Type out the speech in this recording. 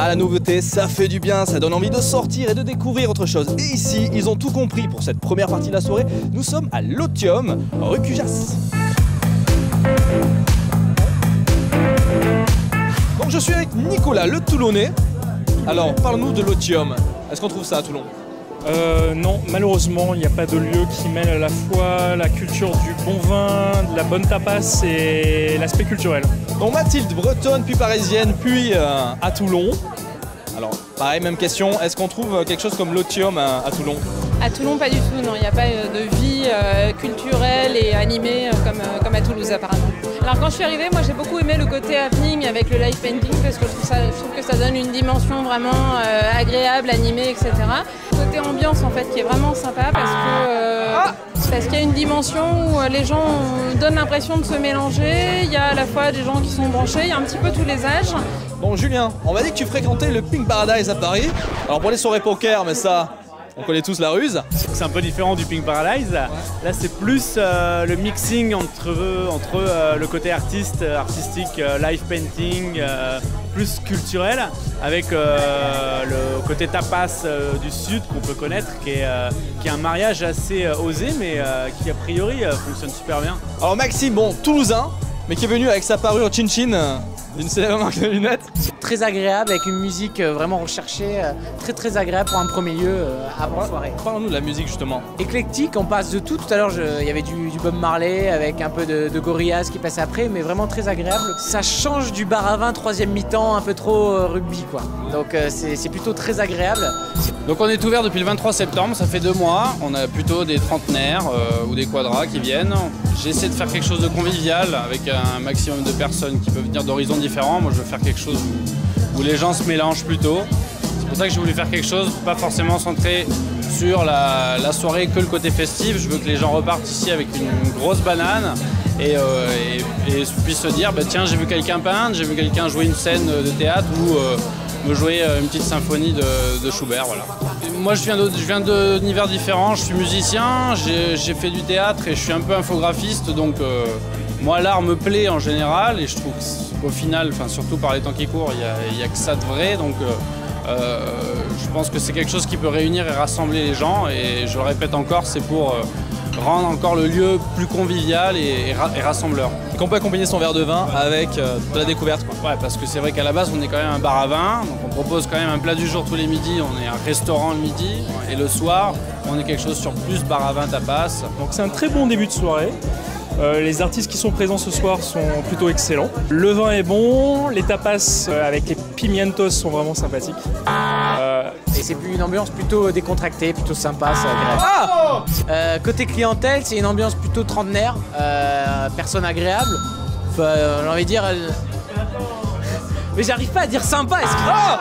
Ah, la nouveauté, ça fait du bien, ça donne envie de sortir et de découvrir autre chose. Et ici, ils ont tout compris pour cette première partie de la soirée. Nous sommes à l'Otium, rue Cujas. Donc je suis avec Nicolas, le Toulonnais. Alors, parle-nous de l'Otium. Est-ce qu'on trouve ça à Toulon? Non, malheureusement, il n'y a pas de lieu qui mêle à la fois la culture du bon vin, de la bonne tapas et l'aspect culturel. Donc Mathilde, bretonne, puis parisienne, puis à Toulon. Alors, pareil, même question, est-ce qu'on trouve quelque chose comme l'Otium à Toulon? À Toulon, pas du tout, non. Il n'y a pas de vie culturelle et animée comme à Toulouse, apparemment. Alors, quand je suis arrivée, moi, j'ai beaucoup aimé le côté happening avec le live painting parce que je trouve que ça donne une dimension vraiment agréable, animée, etc. Côté ambiance, en fait, qui est vraiment sympa parce qu'il y a une dimension où les gens donnent l'impression de se mélanger. Il y a à la fois des gens qui sont branchés, il y a un petit peu tous les âges. Bon, Julien, on m'a dit que tu fréquentais le Pink Paradise à Paris. Alors, pour les soirées poker, mais ça... On connaît tous la ruse. C'est un peu différent du Pink Paradise. Ouais. Là, c'est plus le mixing entre le côté artistique, live painting, plus culturel, avec le côté tapas du Sud qu'on peut connaître, qui est un mariage assez osé, mais qui a priori fonctionne super bien. Alors Maxime, bon, toulousain, mais qui est venu avec sa parure Chin d'une célèbre marque de lunettes. Très agréable, avec une musique vraiment recherchée, très agréable pour un premier lieu avant la soirée. Parlons-nous de la musique justement. Éclectique, on passe de tout. Tout à l'heure, il y avait du Bob Marley avec un peu de Gorillaz qui passait après, mais vraiment très agréable. Ça change du bar à vin, troisième mi-temps, un peu trop rugby, quoi. Donc c'est plutôt très agréable. Donc on est ouvert depuis le 23 septembre, ça fait 2 mois. On a plutôt des trentenaires ou des quadras qui viennent. J'essaie de faire quelque chose de convivial avec un maximum de personnes qui peuvent venir d'horizons différents. Moi je veux faire quelque chose où les gens se mélangent plutôt. C'est pour ça que j'ai voulu faire quelque chose, pas forcément centré sur la soirée que le côté festif. Je veux que les gens repartent ici avec une grosse banane et puissent se dire bah, tiens, j'ai vu quelqu'un peindre, j'ai vu quelqu'un jouer une scène de théâtre ou me jouer une petite symphonie de Schubert. Voilà. Moi je viens d'univers différents, je suis musicien, j'ai fait du théâtre et je suis un peu infographiste, donc moi l'art me plaît en général et je trouve qu'au final, surtout par les temps qui courent, il n'y a que ça de vrai, donc je pense que c'est quelque chose qui peut réunir et rassembler les gens et je le répète encore, c'est pour rendre encore le lieu plus convivial et rassembleur. Et qu'on peut accompagner son verre de vin avec de la découverte, quoi. Ouais, parce que c'est vrai qu'à la base on est quand même un bar à vin, donc on propose quand même un plat du jour tous les midis, on est un restaurant le midi et le soir on est quelque chose sur plus bar à vin tapas. Donc c'est un très bon début de soirée. Les artistes qui sont présents ce soir sont plutôt excellents. Le vin est bon, les tapas avec les pimientos sont vraiment sympathiques. Et c'est une ambiance plutôt décontractée, plutôt sympa, c'est agréable. Côté clientèle, c'est une ambiance plutôt trentenaire, personne agréable. Enfin, j'ai envie de dire... Mais j'arrive pas à dire sympa, excusez-moi.